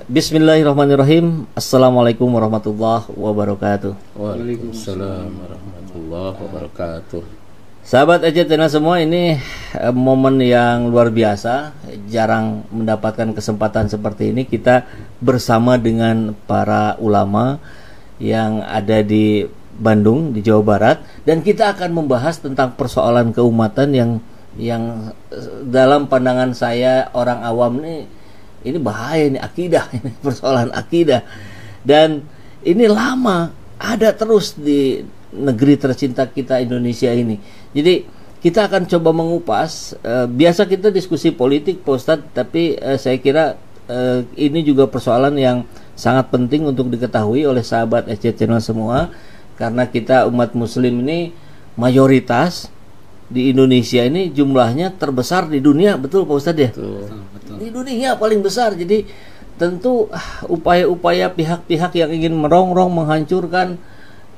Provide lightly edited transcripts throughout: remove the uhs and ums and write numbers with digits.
Bismillahirrahmanirrahim. Assalamualaikum warahmatullahi wabarakatuh. Waalaikumsalam warahmatullahi wabarakatuh. Sahabat EJ Channel semua, ini momen yang luar biasa. Jarang mendapatkan kesempatan seperti ini. Kita bersama dengan para ulama yang ada di Bandung, di Jawa Barat, dan kita akan membahas tentang persoalan keumatan yang dalam pandangan saya orang awam ini bahaya, ini akidah, ini persoalan akidah, dan ini lama ada terus di negeri tercinta kita Indonesia ini. Jadi kita akan coba mengupas. Biasa kita diskusi politik, Pak Ustadz, tapi saya kira ini juga persoalan yang sangat penting untuk diketahui oleh sahabat SC Channel semua, karena kita umat muslim ini mayoritas di Indonesia ini jumlahnya terbesar di dunia, betul Pak Ustadz ya? Betul. Di dunia paling besar. Jadi tentu upaya-upaya pihak-pihak yang ingin merongrong, menghancurkan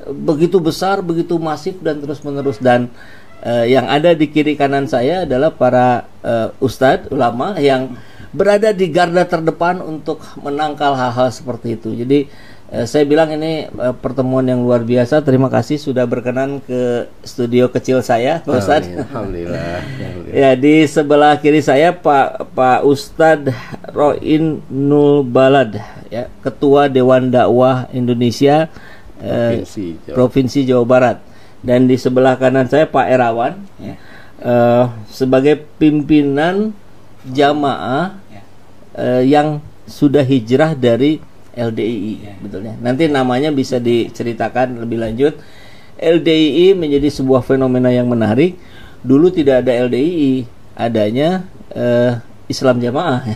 begitu besar, begitu masif dan terus-menerus. Dan yang ada di kiri kanan saya adalah para ustadz, ulama yang berada di garda terdepan untuk menangkal hal-hal seperti itu. Jadi saya bilang ini pertemuan yang luar biasa. Terima kasih sudah berkenan ke studio kecil saya, Pak Ustadz. Alhamdulillah. Ya, di sebelah kiri saya Pak Ustadz Roin Nul Balad, ya, Ketua Dewan Dakwah Indonesia Provinsi Jawa Barat. Dan di sebelah kanan saya Pak Erawan, ya, sebagai pimpinan jamaah yang sudah hijrah dari LDII, betulnya. Nanti namanya bisa diceritakan lebih lanjut. LDII menjadi sebuah fenomena yang menarik. Dulu tidak ada LDII, adanya Islam Jamaah.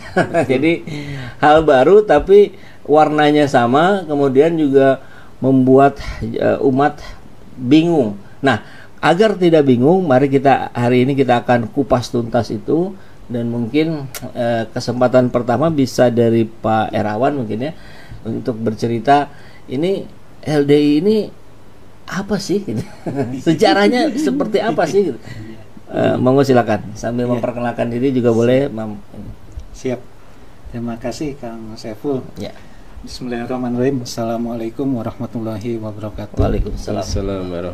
Jadi hal baru tapi warnanya sama, kemudian juga membuat umat bingung. Nah, agar tidak bingung, mari hari ini kita akan kupas tuntas itu. Dan mungkin kesempatan pertama bisa dari Pak Erawan mungkin ya, untuk bercerita ini LDI ini apa sih? Sejarahnya seperti apa sih? Monggo silakan sambil memperkenalkan diri juga boleh. Siap. Terima kasih Kang Saiful. Ya. Bismillahirrahmanirrahim. Assalamualaikum warahmatullahi wabarakatuh. Waalaikumsalam.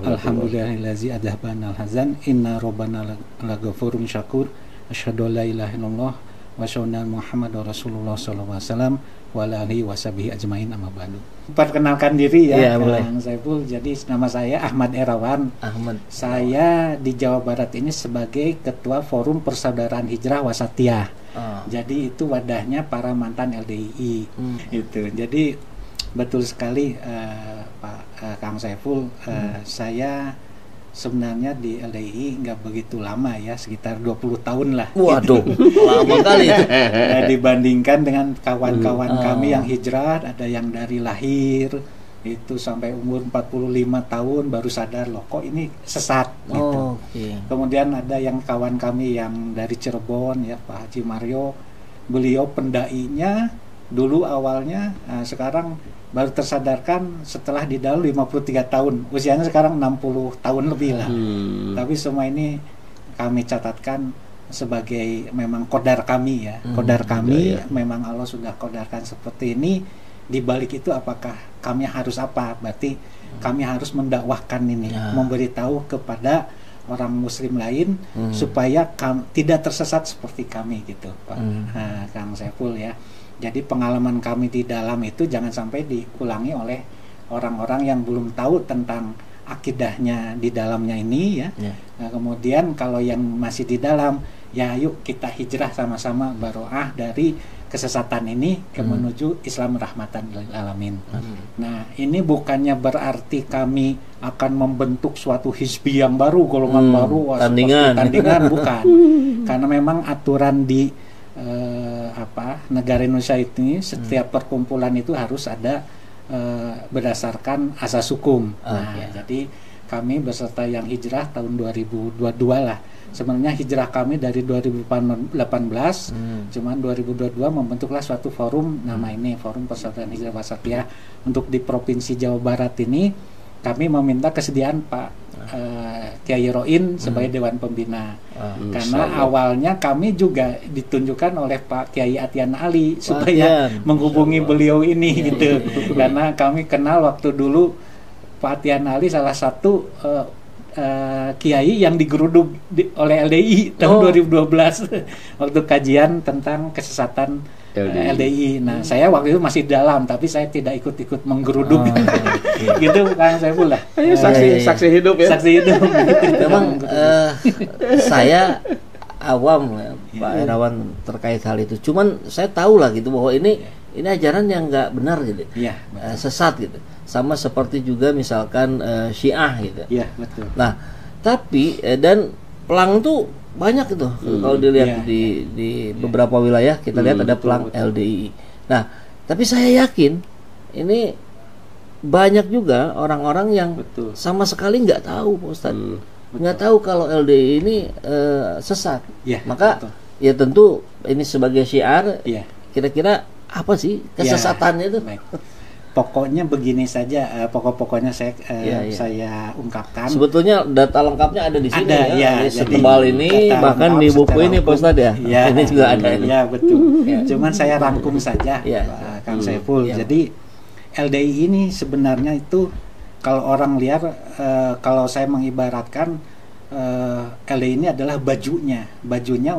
Alhamdulillahillazi adhabana al-hazan inna rabbana laghafurun syakur. Asyhadu an la ilaha illallah wa asyhadu anna Muhammadar Rasulullah sallallahu alaihi wasallam wa alihi washabihi ajmain, amma ba'du. Perkenalkan diri ya, Kang Saiful. Jadi nama saya Ahmad Erawan. Saya di Jawa Barat ini sebagai Ketua Forum Persaudaraan Hijrah Wasatiyah. Jadi itu wadahnya para mantan LDII. Itu. Jadi betul sekali Pak Kang Saiful, saya sebenarnya di LDII nggak begitu lama ya, sekitar 20 tahun lah. Waduh, lama kali itu. Dibandingkan dengan kawan-kawan kami yang hijrah, ada yang dari lahir itu sampai umur 45 tahun baru sadar, loh kok ini sesat gitu. Kemudian ada yang kawan kami yang dari Cirebon ya, Pak Haji Mario, beliau pendainya dulu awalnya, sekarang baru tersadarkan setelah di dalam 53 tahun, usianya sekarang 60 tahun lebih lah. Tapi semua ini kami catatkan sebagai memang kodar kami ya, kodar kami memang Allah sudah kodarkan seperti ini. Di balik itu apakah kami harus apa? Berarti kami harus mendakwahkan ini, memberitahu kepada orang muslim lain supaya tidak tersesat seperti kami gitu, Pak Kang Saiful ya. Jadi pengalaman kami di dalam itu jangan sampai diulangi oleh orang-orang yang belum tahu tentang akidahnya di dalamnya ini ya. Nah, kemudian kalau yang masih di dalam, ya yuk kita hijrah sama-sama baroah dari kesesatan ini ke menuju Islam rahmatan lil alamin. Nah, ini bukannya berarti kami akan membentuk suatu hizbi yang baru, golongan baru, tandingan bukan. Karena memang aturan di negara Indonesia ini setiap perkumpulan itu harus ada berdasarkan asas hukum. Jadi kami beserta yang hijrah tahun 2022 lah. Sebenarnya hijrah kami dari 2018, cuman 2022 membentuklah suatu forum, nama ini Forum Persaudaraan Hijrah Wasatiyah. Untuk di Provinsi Jawa Barat ini kami meminta kesediaan Pak Kiai Roin sebagai Dewan Pembina. Karena awalnya kami juga ditunjukkan oleh Pak Kiai Atian Ali supaya menghubungi beliau ini gitu. Karena kami kenal waktu dulu Pak Atian Ali salah satu kiai yang digeruduk oleh LDI tahun 2012 waktu kajian tentang kesesatan LDI. Nah, saya waktu itu masih dalam, tapi saya tidak ikut-ikut menggeruduk, gitu Kang Saiful lah. Saksi hidup ya. Saksi hidup. Memang saya awam ya, Pak Herawan terkait hal itu. Cuman saya tahu lah gitu bahwa ini ajaran yang nggak benar gitu, sesat gitu. Sama seperti juga misalkan Syiah gitu. Iya, betul. Nah, tapi dan pelang tuh banyak itu kalau dilihat di beberapa wilayah kita lihat ada pelang LDI. Nah, tapi saya yakin ini banyak juga orang-orang yang sama sekali nggak tahu, Pak Ustadz, nggak tahu kalau LDI ini sesat. Maka ya tentu ini sebagai syiar, kira-kira apa sih kesesatannya itu? Pokoknya begini saja, pokok-pokoknya saya ungkapkan. Sebetulnya data lengkapnya ada di sini ada, setebal ini, bahkan di buku ini Pak Ustadz ya. Ini juga ada. Ya betul. Cuman saya rangkum saja, Kang Saiful. Jadi LDI ini sebenarnya itu kalau orang liar, kalau saya mengibaratkan LDI ini adalah bajunya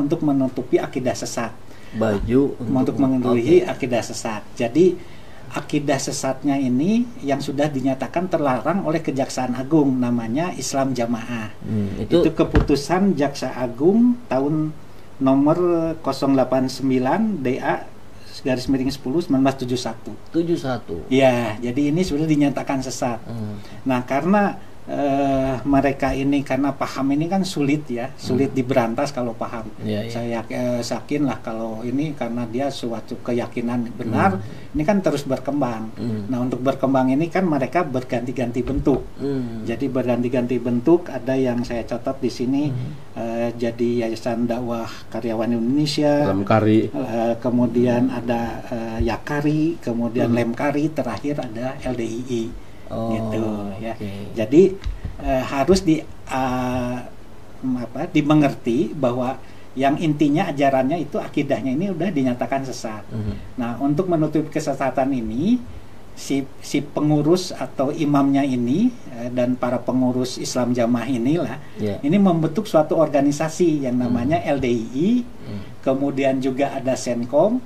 untuk menutupi akidah sesat. Baju untuk menutupi akidah sesat. Jadi akidah sesatnya ini yang sudah dinyatakan terlarang oleh Kejaksaan Agung, namanya Islam Jamaah. Itu keputusan Jaksa Agung tahun nomor 089 DA /10 1971. Ya, jadi ini sudah dinyatakan sesat. Nah, karena mereka ini karena paham ini kan sulit diberantas kalau paham. Saya yakin lah kalau ini karena dia suatu keyakinan benar, ini kan terus berkembang. Nah, untuk berkembang ini kan mereka berganti-ganti bentuk. Jadi berganti-ganti bentuk, ada yang saya catat di sini jadi Yayasan Dakwah Karyawan Indonesia, Lemkari, kemudian ada Yakari, kemudian Lemkari, terakhir ada LDII. Gitu ya. Jadi harus dimengerti bahwa yang intinya ajarannya itu akidahnya ini udah dinyatakan sesat. Nah, untuk menutupi kesesatan ini si pengurus atau imamnya ini dan para pengurus Islam Jamaah inilah ini membentuk suatu organisasi yang namanya LDII. Kemudian juga ada Senkom,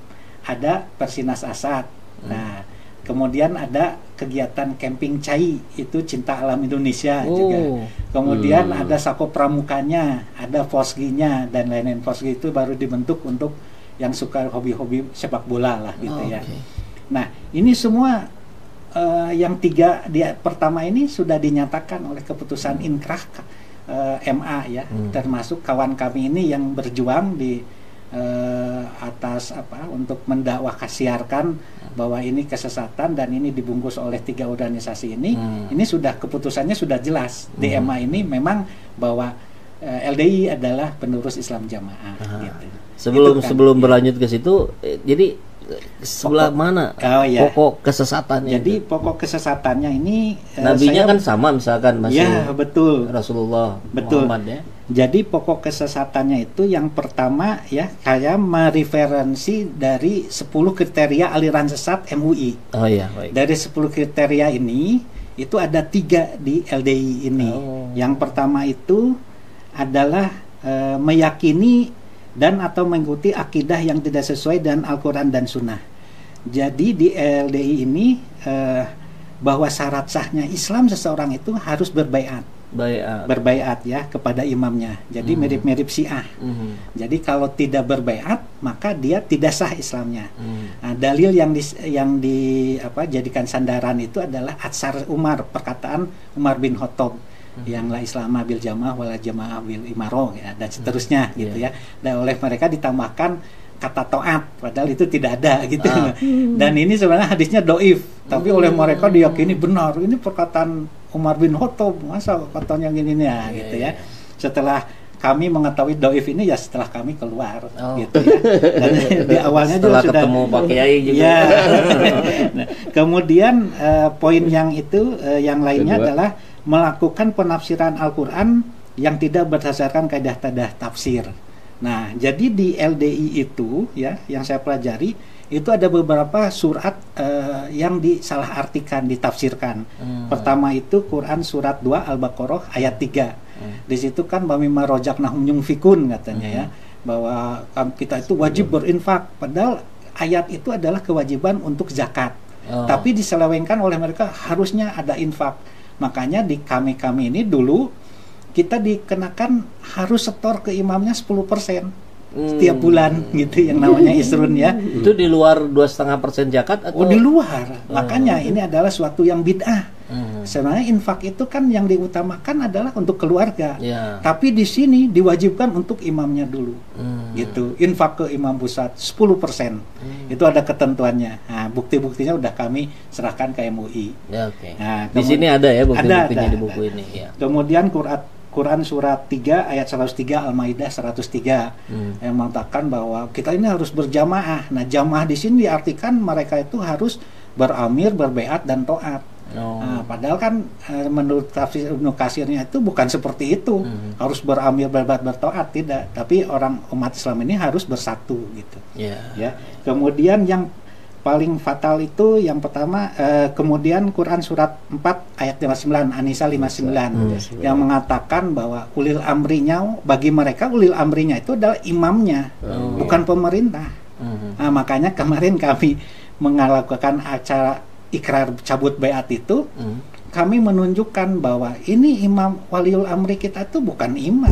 ada Persinas Asad. Nah, kemudian ada kegiatan camping cai, itu Cinta Alam Indonesia juga. Kemudian ada Sako Pramukanya, ada Fosginya dan lain-lain. Fosgi itu baru dibentuk untuk yang suka hobi-hobi sepak bola lah gitu ya. Nah, ini semua yang tiga pertama ini sudah dinyatakan oleh keputusan Inkrah MA ya, termasuk kawan kami ini yang berjuang di atas untuk mendakwah siarkan bahwa ini kesesatan dan ini dibungkus oleh tiga organisasi ini. Ini sudah keputusannya sudah jelas. DMA ini memang bahwa LDI adalah penerus Islam Jamaah. Gitu. Sebelum berlanjut ke situ, jadi sebelah mana pokok kesesatannya? Jadi pokok kesesatannya ini nabinya kan sama misalkan masih betul Rasulullah Muhammad ya. Jadi pokok kesesatannya itu yang pertama ya, saya mereferensi dari 10 kriteria aliran sesat MUI. Baik. Dari 10 kriteria ini itu ada 3 di LDI ini. Yang pertama itu adalah meyakini dan atau mengikuti akidah yang tidak sesuai dengan Al-Quran dan Sunnah. Jadi di LDI ini bahwa syarat sahnya Islam seseorang itu harus berbaiat ya kepada imamnya. Jadi mirip-mirip Syiah. Jadi kalau tidak berbaiat maka dia tidak sah Islamnya. Nah, dalil yang jadikan sandaran itu adalah Atsar Umar, perkataan Umar bin Khattab yang la Islama bil jamaah wala jamaah bil imaro ya, dan seterusnya gitu ya. Dan oleh mereka ditambahkan kata taat, padahal itu tidak ada gitu. Dan ini sebenarnya hadisnya doif, tapi oleh mereka diyakini benar. Ini perkataan Umar bin Khattab, masa katanya gini nih ya, gitu ya. Setelah kami mengetahui doif ini ya setelah kami keluar gitu ya. Dan di awalnya setelah juga ketemu Pak Kiai juga. Ya. Nah, kemudian poin yang itu yang lainnya adalah melakukan penafsiran Al-Quran yang tidak berdasarkan kaidah tafsir. Nah, jadi di LDI itu ya yang saya pelajari itu ada beberapa surat yang disalahartikan, ditafsirkan. Pertama itu Quran surat 2 Al-Baqarah ayat 3. Di situ kan bamima rojaknahum yunfikun katanya ya, bahwa kita itu wajib berinfak, padahal ayat itu adalah kewajiban untuk zakat. Tapi diselewengkan oleh mereka harusnya ada infak. Makanya di kami ini dulu kita dikenakan harus setor ke imamnya 10% setiap bulan gitu, yang namanya isrun ya. Itu di luar 2,5% zakat atau? Oh, di luar. Makanya ini adalah suatu yang bid'ah. Sebenarnya infak itu kan yang diutamakan adalah untuk keluarga. Tapi di sini diwajibkan untuk imamnya dulu. Gitu. Infak ke imam pusat 10%. Itu ada ketentuannya. Nah, bukti-buktinya udah kami serahkan ke MUI. Nah, di sini ada ya bukti-buktinya di buku ini ya. Kemudian Quran surat 3 ayat 103 Al-Maidah 103 yang mengatakan bahwa kita ini harus berjamaah. Nah, jamaah di sini diartikan mereka itu harus beramir, berbeat dan taat. Nah, padahal kan menurut tafsir Ibnu Katsirnya itu bukan seperti itu. Harus beramir, berbeat, bertaat, tidak. Tapi orang umat Islam ini harus bersatu gitu. Ya. Kemudian yang paling fatal itu yang pertama kemudian Quran surat 4 ayat 59 An-Nisa 59 yang mengatakan bahwa ulil amrinya, bagi mereka ulil amrinya itu adalah imamnya, bukan pemerintah. Nah, makanya kemarin kami melakukan acara ikrar cabut baiat itu, kami menunjukkan bahwa ini imam waliul amri kita itu bukan imam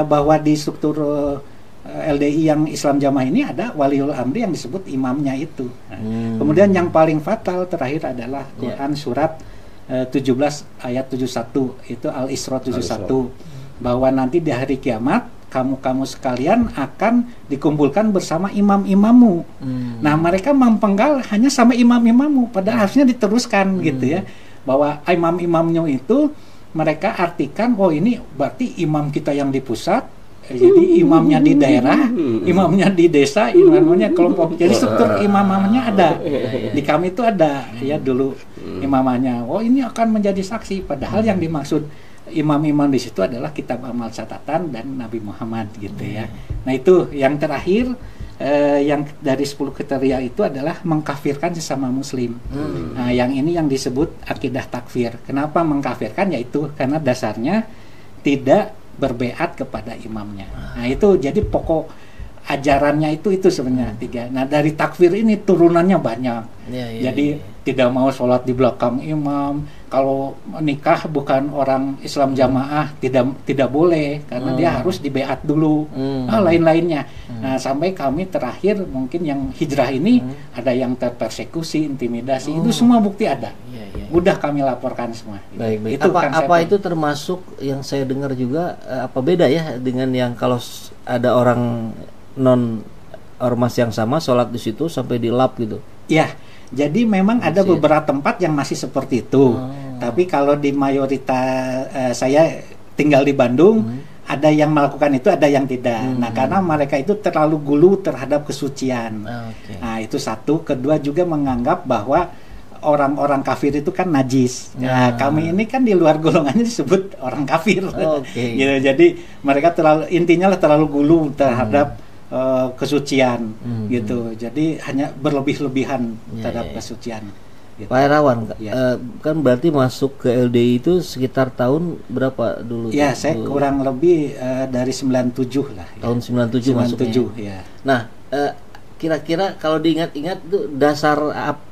bahwa di struktur LDI yang Islam Jamaah ini ada waliul amri yang disebut imamnya itu. Kemudian yang paling fatal terakhir adalah Quran surat 17 ayat 71 itu Al-Isra 71 bahwa nanti di hari kiamat kamu sekalian akan dikumpulkan bersama imam-imammu. Nah, mereka mempenggal hanya sama imam-imammu, padahal harusnya diteruskan gitu ya, bahwa imam-imamnya itu mereka artikan, oh ini berarti imam kita yang di pusat, jadi imamnya di daerah, imamnya di desa, imamnya kelompok. Jadi struktur imamnya ada. Di kami itu ada ya dulu imamanya. Oh, ini akan menjadi saksi, padahal yang dimaksud imam-imam di situ adalah kitab amal catatan dan Nabi Muhammad gitu ya. Nah, itu yang terakhir yang dari 10 kriteria itu adalah mengkafirkan sesama muslim. Nah, yang ini yang disebut akidah takfir. Kenapa mengkafirkan? Yaitu karena dasarnya tidak berbeat kepada imamnya. Nah, itu jadi pokok ajarannya itu sebenarnya 3. Nah, dari takfir ini turunannya banyak. Jadi tidak mau sholat di belakang imam, kalau nikah bukan orang Islam jamaah tidak boleh karena dia harus dibeat dulu. Lain-lainnya. Nah, sampai kami terakhir mungkin yang hijrah ini ada yang terpersekusi, intimidasi, itu semua bukti ada. Mudah kami laporkan semua. Baik. Itu apa itu termasuk yang saya dengar juga apa beda ya dengan yang kalau ada orang non ormas yang sama sholat di situ sampai dilap gitu? Ya. Jadi memang ada beberapa tempat yang masih seperti itu. Tapi kalau di mayoritas saya tinggal di Bandung, ada yang melakukan itu, ada yang tidak. Nah, karena mereka itu terlalu gulu terhadap kesucian. Nah, itu satu. Kedua juga menganggap bahwa orang-orang kafir itu kan najis. Nah, kami ini kan di luar golongannya disebut orang kafir. Gitu. Jadi mereka intinya terlalu gulu terhadap kesucian gitu, jadi hanya berlebih-lebihan terhadap kesucian gitu. Pak Herawan, kan berarti masuk ke LDI itu sekitar tahun berapa dulu? Ya, saya kurang lebih dari 97 lah. Tahun 97 masuknya. Ya. Nah, kira-kira kalau diingat-ingat itu dasar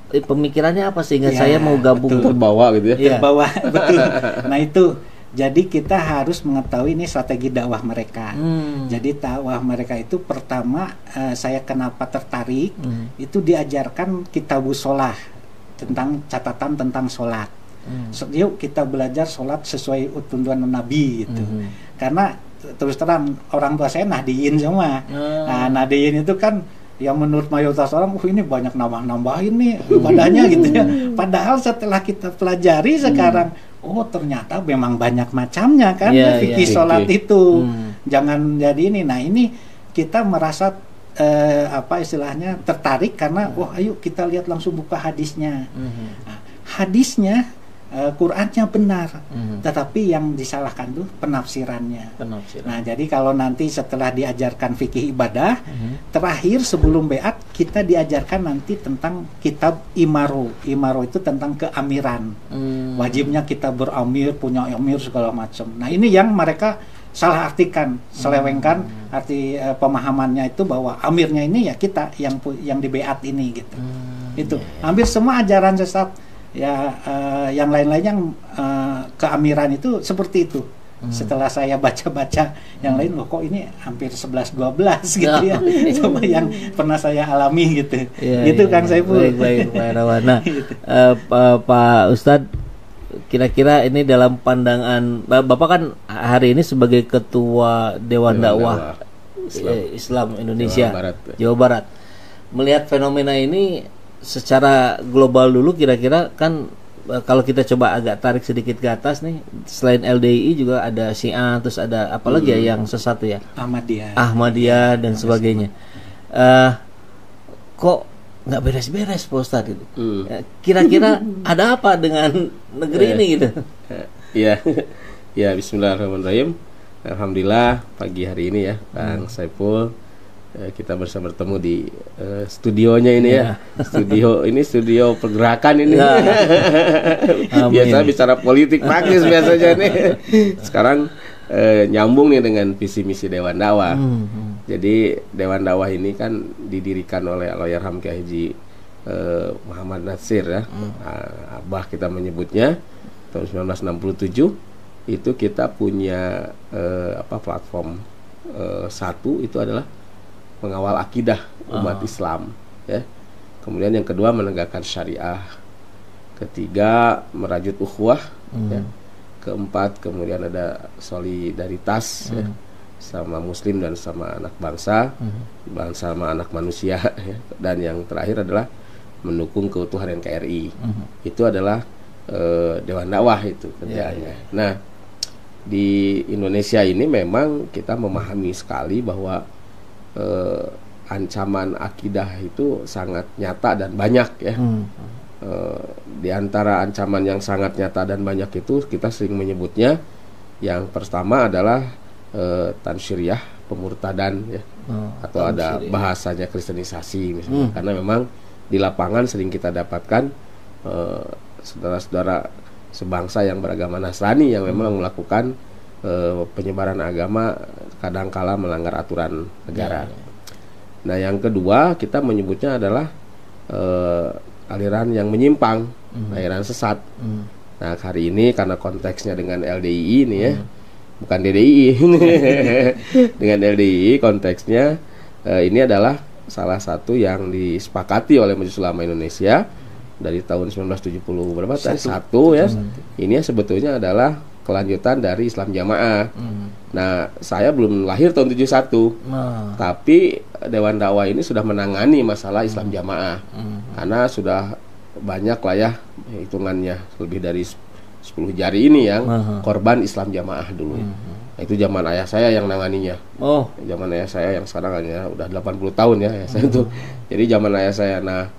pemikirannya apa sehingga saya mau gabung? Terbawa gitu ya? Terbawa, betul. Nah, itu. Jadi kita harus mengetahui ini strategi dakwah mereka. Jadi dakwah mereka itu pertama saya kenapa tertarik itu diajarkan kitabus sholah tentang catatan tentang sholat. Yuk kita belajar sholat sesuai tuntunan Nabi gitu. Karena terus terang orang tua saya Nahdiyin semua. Nah, Nahdiyin itu kan yang menurut mayoritas orang, ini banyak nambah-nambahin nih ibadahnya gitu ya. Padahal setelah kita pelajari sekarang, oh ternyata memang banyak macamnya kan fikih sholat itu. Jangan jadi ini. Nah, ini kita merasa istilahnya tertarik karena ayo kita lihat langsung buka hadisnya. Nah, hadisnya Qurannya benar, tetapi yang disalahkan tuh penafsirannya. Nah, jadi kalau nanti setelah diajarkan fikih ibadah, terakhir sebelum beat kita diajarkan nanti tentang kitab Imaro. Imaro itu tentang keamiran. Wajibnya kita beramir, punya amir segala macam. Nah, ini yang mereka salah artikan, selewengkan arti pemahamannya itu bahwa amirnya ini ya kita yang di beat ini gitu. Itu hampir semua ajaran sesat ya, yang lain-lainnya keamiran itu seperti itu. Setelah saya baca-baca yang lain, loh kok ini hampir 11-12 gitu ya, sama yang pernah saya alami gitu. Gitu Kang Saiful. Baik, Pak Irawan. Nah, Pak Ustadz, kira-kira ini dalam pandangan Bapak kan hari ini sebagai Ketua Dewan Dakwah Islam Indonesia Jawa Barat, melihat fenomena ini secara global dulu, kira-kira kan kalau kita coba agak tarik sedikit ke atas nih, selain LDI juga ada Syiah, terus ada apalagi ya yang sesat ya, Ahmadiyah dan sebagainya. Kok nggak beres-beres Pak Ustadz itu? Kira-kira ada apa dengan negeri ini gitu? Ya, Bismillahirrahmanirrahim. Alhamdulillah pagi hari ini ya, Kang Saiful, kita bisa bertemu di studionya ini ya. Studio pergerakan ini. Biasa bicara politik praktis biasanya nih. Sekarang nyambung nih dengan visi misi Dewan Dakwah. Jadi Dewan Dakwah ini kan didirikan oleh Allahyarham Kiai Haji Muhammad Natsir ya. Abah kita menyebutnya tahun 1967 itu kita punya platform satu itu adalah mengawal akidah umat Islam ya. Kemudian yang kedua menegakkan syariah. Ketiga merajut ukhuwah ya. Keempat kemudian ada solidaritas ya, sama muslim dan sama anak bangsa, sama anak manusia ya. Dan yang terakhir adalah mendukung keutuhan NKRI. Itu adalah Dewan Dakwah itu kerjaannya. Nah, di Indonesia ini memang kita memahami sekali bahwa ancaman akidah itu sangat nyata dan banyak ya. Di antara ancaman yang sangat nyata dan banyak itu kita sering menyebutnya, yang pertama adalah tansyiriyah, pemurtadan ya, atau ada bahasanya kristenisasi misalnya. Karena memang di lapangan sering kita dapatkan saudara-saudara sebangsa yang beragama Nasrani yang memang melakukan penyebaran agama kadangkala melanggar aturan negara. Nah, yang kedua kita menyebutnya adalah aliran yang menyimpang, aliran sesat. Nah, hari ini karena konteksnya dengan LDII ini ya, bukan DDI. Dengan LDII konteksnya ini adalah salah satu yang disepakati oleh Majelis Ulama Indonesia dari tahun 1970 berapa tadi? Satu ya. Ini sebetulnya adalah kelanjutan dari Islam Jamaah. Nah, saya belum lahir tahun 71. Tapi Dewan Dakwah ini sudah menangani masalah Islam Jamaah. Karena sudah banyak lah ya hitungannya, lebih dari 10 jari ini yang korban Islam Jamaah dulu. Nah, itu zaman ayah saya yang nanganinya. Zaman ayah saya yang sekarang ya udah 80 tahun ya ayah saya itu. Jadi zaman ayah saya. Nah,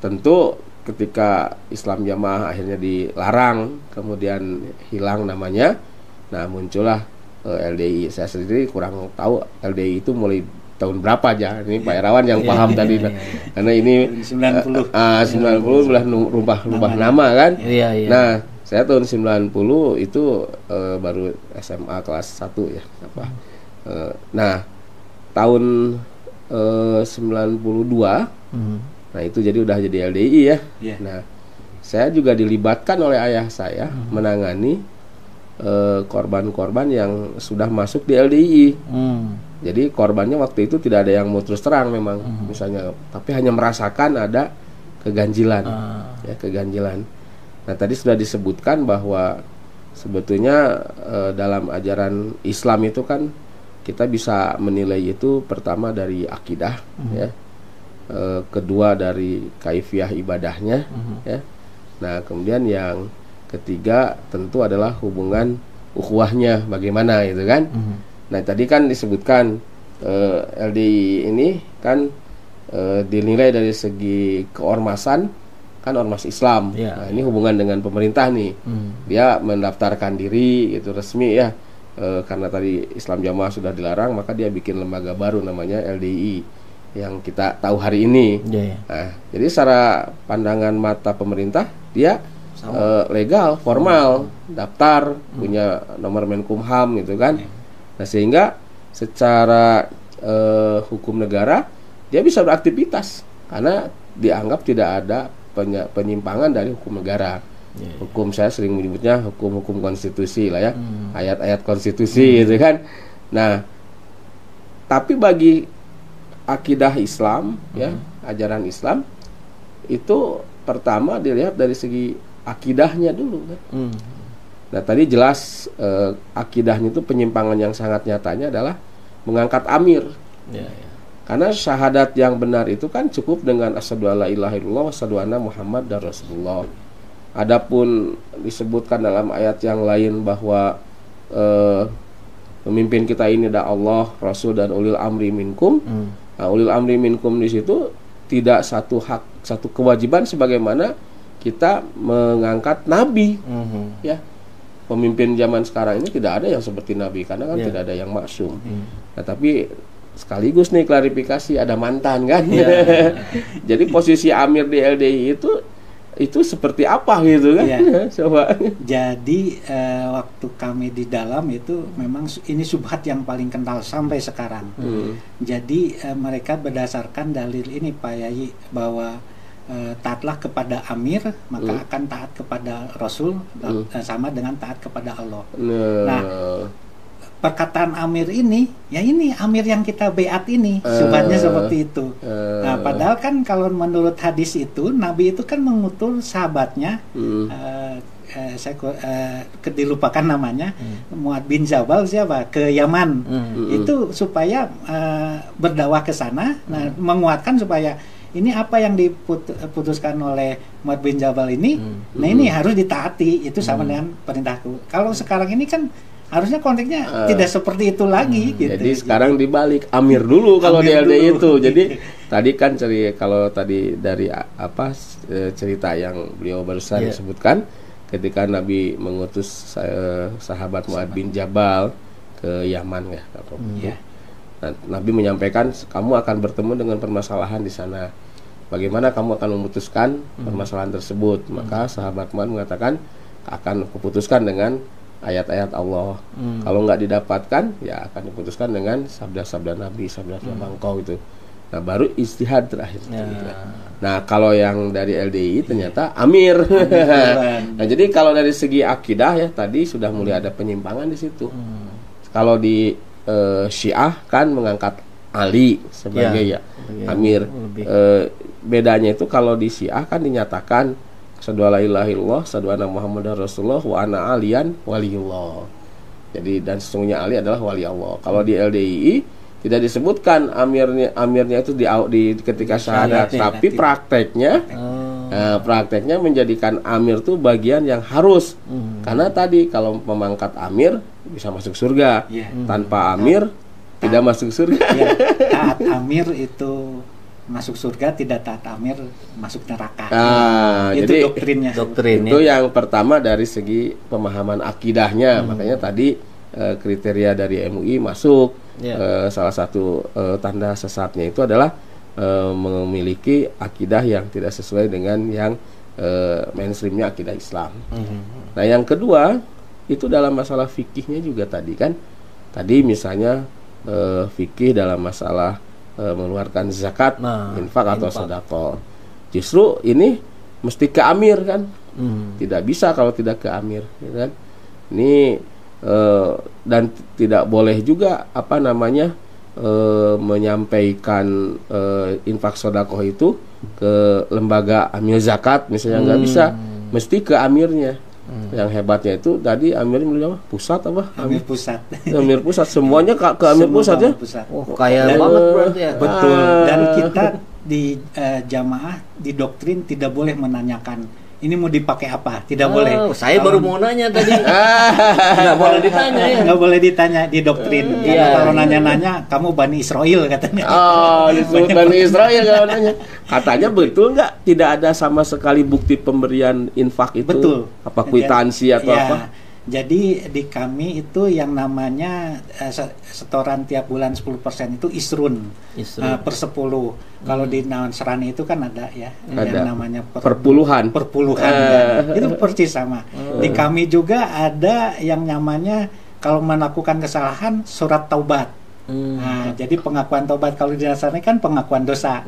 tentu ketika Islam Jamaah akhirnya dilarang, kemudian hilang namanya, nah muncullah LDI. Saya sendiri kurang tahu LDI itu mulai tahun berapa aja. Ini Pak Irawan yang paham tadi. Karena ini 90 sudah rubah nama kan. Nah, saya tahun 90 itu baru SMA kelas 1 ya. Nah, tahun 92 nah itu jadi udah jadi LDI ya. Nah, saya juga dilibatkan oleh ayah saya menangani korban-korban yang sudah masuk di LDI. Jadi korbannya waktu itu tidak ada yang mau terus terang memang misalnya, tapi hanya merasakan ada keganjilan. Ya, keganjilan. Nah, tadi sudah disebutkan bahwa sebetulnya dalam ajaran Islam itu kan kita bisa menilai itu pertama dari akidah ya. Kedua dari kaifiyah ibadahnya ya. Nah, kemudian yang ketiga tentu adalah hubungan ukhuwahnya bagaimana gitu kan. Nah, tadi kan disebutkan LDI ini kan dinilai dari segi keormasan, kan ormas Islam. Nah, ini hubungan dengan pemerintah nih. Dia mendaftarkan diri itu resmi ya. Karena tadi Islam Jamaah sudah dilarang, maka dia bikin lembaga baru namanya LDI yang kita tahu hari ini. Nah, jadi secara pandangan mata pemerintah dia legal, formal, daftar, punya nomor Menkumham gitu kan. Nah, sehingga secara hukum negara dia bisa beraktivitas karena dianggap tidak ada penyimpangan dari hukum negara. Hukum, saya sering menyebutnya hukum-hukum konstitusi lah ya, ayat-ayat konstitusi gitu kan. Nah, tapi bagi akidah Islam ya, ajaran Islam itu pertama dilihat dari segi akidahnya dulu kan. Nah, tadi jelas akidahnya itu penyimpangan yang sangat nyatanya adalah mengangkat amir. Karena syahadat yang benar itu kan cukup dengan asyhadu alla ilaha illallah wa asyhadu anna muhammadar rasulullah. Adapun disebutkan dalam ayat yang lain bahwa pemimpin kita ini adalah Allah, Rasul dan ulil amri minkum. Nah, ulil amri minkum di situ tidak satu hak, satu kewajiban sebagaimana kita mengangkat nabi. Ya. Pemimpin zaman sekarang ini tidak ada yang seperti nabi karena kan tidak ada yang maksum. Nah, tapi sekaligus nih klarifikasi, ada mantan kan. Jadi posisi amir di LDI itu seperti apa gitu kan. Coba. Jadi waktu kami di dalam itu memang ini subhat yang paling kental sampai sekarang. Jadi mereka berdasarkan dalil ini Pak Yai, bahwa taatlah kepada amir maka akan taat kepada Rasul sama dengan taat kepada Allah. Nah, perkataan amir ini, ya ini amir yang kita beat ini, subhatnya seperti itu. Nah, padahal kan kalau menurut hadis itu, Nabi itu kan mengutus sahabatnya, saya dilupakan namanya, Mu'ad bin Jabal siapa, ke Yaman, itu supaya berdakwah ke sana, nah, menguatkan supaya ini apa yang diputuskan oleh Mu'ad bin Jabal ini, nah ini harus ditaati, itu sama dengan perintahku. Kalau sekarang ini kan harusnya konteksnya tidak seperti itu lagi gitu. Jadi sekarang dibalik, amir dulu kalau di LDI itu. Jadi tadi kan kalau tadi dari cerita yang beliau barusan disebutkan, ketika Nabi mengutus sahabat Mu'ad bin Jabal ke Yaman ya. Nah, Nabi menyampaikan, kamu akan bertemu dengan permasalahan di sana. Bagaimana kamu akan memutuskan permasalahan tersebut? Maka sahabat Mu'ad mengatakan, akan kuputuskan dengan ayat-ayat Allah. Kalau nggak didapatkan, ya akan diputuskan dengan sabda-sabda Nabi, sabda-sabda engkau itu. Nah, baru istihad terakhir. Nah, kalau yang dari LDI ternyata amir. Nah, jadi kalau dari segi akidah ya tadi sudah mulai ada penyimpangan di situ. Kalau di Syiah kan mengangkat Ali sebagai amir. Bedanya itu kalau di Syiah kan dinyatakan asyhadu alla ilaha illallah, asyhadu anna muhammadar rasulullah, wa ana aliyan waliyullah. Jadi dan sesungguhnya Ali adalah wali Allah. Kalau di LDI tidak disebutkan amirnya itu di ketika syahadat, tapi prakteknya menjadikan amir itu bagian yang harus. Karena tadi kalau memangkat amir bisa masuk surga. Tanpa amir tidak masuk surga. Taat amir itu masuk surga, tidak taat amir masuk neraka. Itu jadi doktrinnya. Itu yang pertama dari segi pemahaman akidahnya. Makanya tadi kriteria dari MUI masuk. Salah satu tanda sesatnya itu adalah memiliki akidah yang tidak sesuai dengan yang mainstreamnya akidah Islam. Nah, yang kedua itu dalam masalah fikihnya juga tadi kan. Tadi misalnya fikih dalam masalah mengeluarkan zakat, infak atau sedekah. Justru ini mesti ke amir kan. Tidak bisa kalau tidak ke amir, ya kan? Ini dan tidak boleh juga menyampaikan infak sedekah itu ke lembaga amil zakat misalnya, nggak bisa, mesti ke amirnya. Yang hebatnya itu tadi amirnya pusat apa? Amir pusat. Amir pusat, semuanya ke amir pusat ya. Kaya banget berarti ya. Betul. Dan kita di jamaah di doktrin tidak boleh menanyakan ini mau dipakai apa? Tidak boleh. Saya baru mau nanya tadi. Nggak boleh ditanya ya. Nggak boleh ditanya di doktrin. Kalau nanya-nanya, kamu Bani Israel katanya. Disebut Bani Israel kalau nanya. Katanya betul nggak? Tidak ada sama sekali bukti pemberian infak itu. Betul. Apa kwitansi atau apa? Jadi di kami itu yang namanya setoran tiap bulan 10% itu isrun. Per 10. Kalau di Nasrani itu kan ada ya yang namanya perpuluhan ya. Itu persis sama. Di kami juga ada yang namanya kalau melakukan kesalahan surat taubat. Nah, jadi pengakuan taubat kalau di Nasrani kan pengakuan dosa.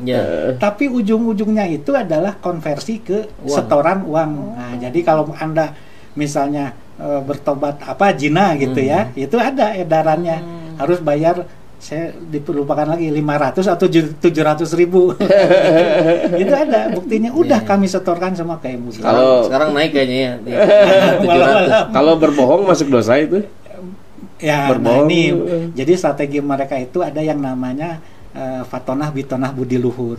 Tapi ujung-ujungnya itu adalah konversi ke setoran uang. Nah, jadi kalau Anda misalnya bertobat zina gitu ya, itu ada edarannya harus bayar, saya diperlupakan lagi 500 atau 700 ribu. Itu ada buktinya, udah kami setorkan sama ke MUI. Kalau sekarang naik kayaknya ya. 700. Kalau berbohong masuk dosa itu? Ya, nah ini jadi strategi mereka itu ada yang namanya fatonah bitonah budi luhur.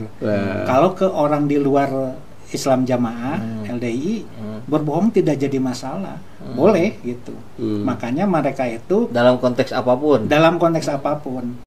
Kalau ke orang di luar Islam Jamaah LDI berbohong tidak jadi masalah, boleh gitu. Makanya mereka itu dalam konteks apapun